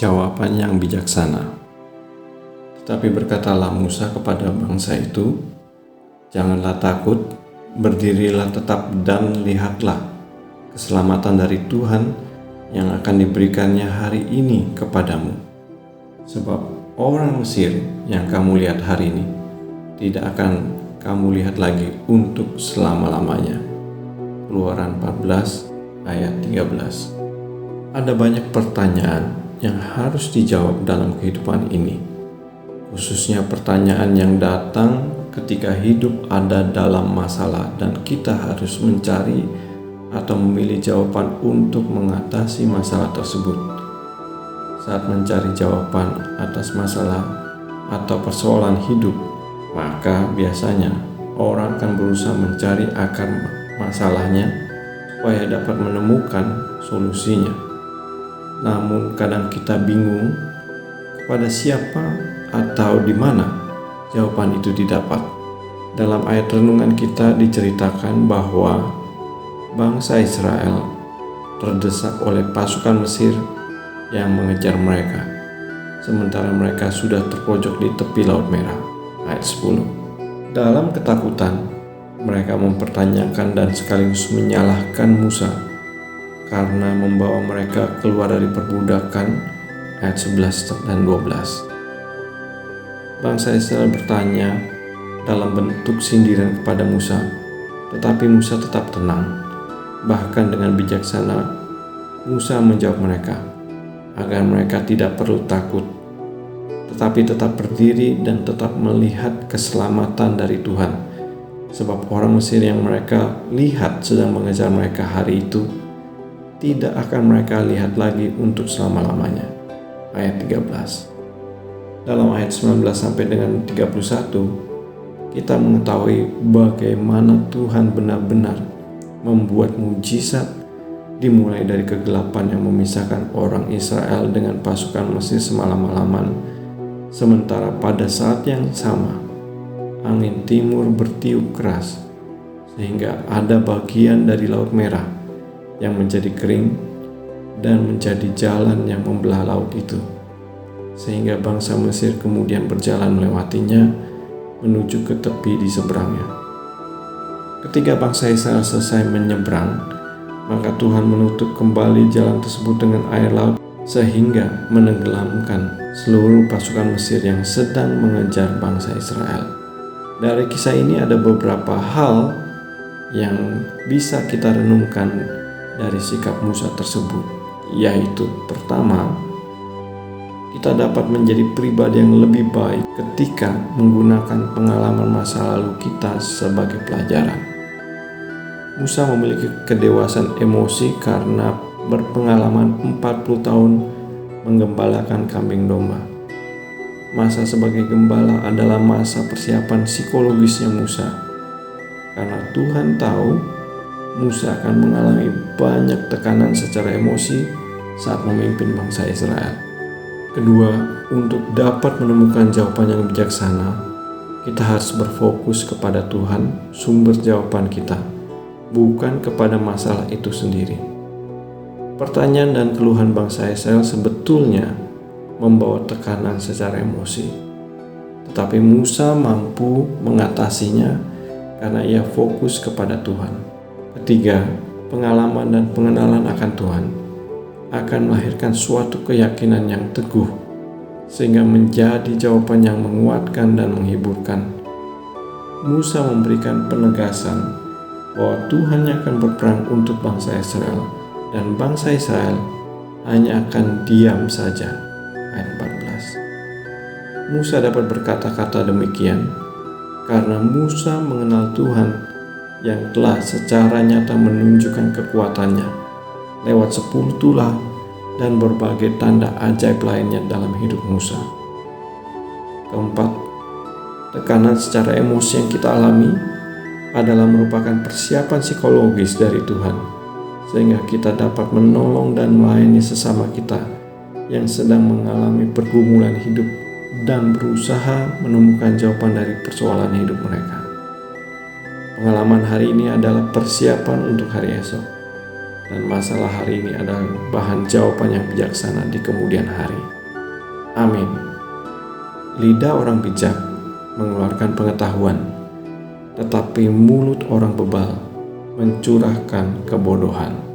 jawaban yang bijaksana. Tetapi berkatalah Musa kepada bangsa itu, "Janganlah takut, berdirilah tetap dan lihatlah keselamatan dari Tuhan yang akan diberikannya hari ini kepadamu. Sebab orang Mesir yang kamu lihat hari ini, tidak akan kamu lihat lagi untuk selama-lamanya." Keluaran 14 ayat 13. Ada banyak pertanyaan yang harus dijawab dalam kehidupan ini, khususnya pertanyaan yang datang ketika hidup ada dalam masalah dan kita harus mencari atau memilih jawaban untuk mengatasi masalah tersebut. Saat mencari jawaban atas masalah atau persoalan hidup, maka biasanya orang akan berusaha mencari akar masalahnya supaya dapat menemukan solusinya. Namun kadang kita bingung kepada siapa atau di mana jawaban itu didapat. Dalam ayat renungan kita diceritakan bahwa bangsa Israel terdesak oleh pasukan Mesir yang mengejar mereka, sementara mereka sudah terpojok di tepi Laut Merah. Ayat 10. Dalam ketakutan, mereka mempertanyakan dan sekaligus menyalahkan Musa karena membawa mereka keluar dari perbudakan. Ayat 11 dan 12. Bangsa Israel bertanya dalam bentuk sindiran kepada Musa, tetapi Musa tetap tenang. Bahkan dengan bijaksana, Musa menjawab mereka agar mereka tidak perlu takut, tetapi tetap berdiri dan tetap melihat keselamatan dari Tuhan. Sebab orang Mesir yang mereka lihat sedang mengejar mereka hari itu, tidak akan mereka lihat lagi untuk selama-lamanya. Ayat 13. Dalam ayat 19 sampai dengan 31, kita mengetahui bagaimana Tuhan benar-benar membuat mujizat, dimulai dari kegelapan yang memisahkan orang Israel dengan pasukan Mesir semalam-malaman, sementara pada saat yang sama angin timur bertiup keras sehingga ada bagian dari Laut Merah yang menjadi kering dan menjadi jalan yang membelah laut itu, sehingga bangsa Mesir kemudian berjalan melewatinya menuju ke tepi di seberangnya. Ketika bangsa Israel selesai menyeberang, maka Tuhan menutup kembali jalan tersebut dengan air laut sehingga menenggelamkan seluruh pasukan Mesir yang sedang mengejar bangsa Israel. Dari kisah ini ada beberapa hal yang bisa kita renungkan dari sikap Musa tersebut, yaitu pertama, kita dapat menjadi pribadi yang lebih baik ketika menggunakan pengalaman masa lalu kita sebagai pelajaran. Musa memiliki kedewasaan emosi karena berpengalaman 40 tahun menggembalakan kambing domba. Masa sebagai gembala adalah masa persiapan psikologisnya Musa, karena Tuhan tahu Musa akan mengalami banyak tekanan secara emosi saat memimpin bangsa Israel. Kedua, untuk dapat menemukan jawaban yang bijaksana, kita harus berfokus kepada Tuhan, sumber jawaban kita, bukan kepada masalah itu sendiri. Pertanyaan dan keluhan bangsa Israel sebetulnya membawa tekanan secara emosi, tetapi Musa mampu mengatasinya karena ia fokus kepada Tuhan. Ketiga, pengalaman dan pengenalan akan Tuhan akan melahirkan suatu keyakinan yang teguh, sehingga menjadi jawaban yang menguatkan dan menghiburkan. Musa memberikan penegasan bahwa Tuhan yang akan berperang untuk bangsa Israel, dan bangsa Israel hanya akan diam saja. Ayat 14. Musa dapat berkata-kata demikian karena Musa mengenal Tuhan yang telah secara nyata menunjukkan kekuatannya lewat 10 tulah dan berbagai tanda ajaib lainnya dalam hidup Musa. Keempat, tekanan secara emosi yang kita alami adalah merupakan persiapan psikologis dari Tuhan, sehingga kita dapat menolong dan melayani sesama kita yang sedang mengalami pergumulan hidup dan berusaha menemukan jawaban dari persoalan hidup mereka. Pengalaman hari ini adalah persiapan untuk hari esok, dan masalah hari ini adalah bahan jawaban yang bijaksana di kemudian hari. Amin. Lidah orang bijak mengeluarkan pengetahuan, tetapi mulut orang bebal mencurahkan kebodohan.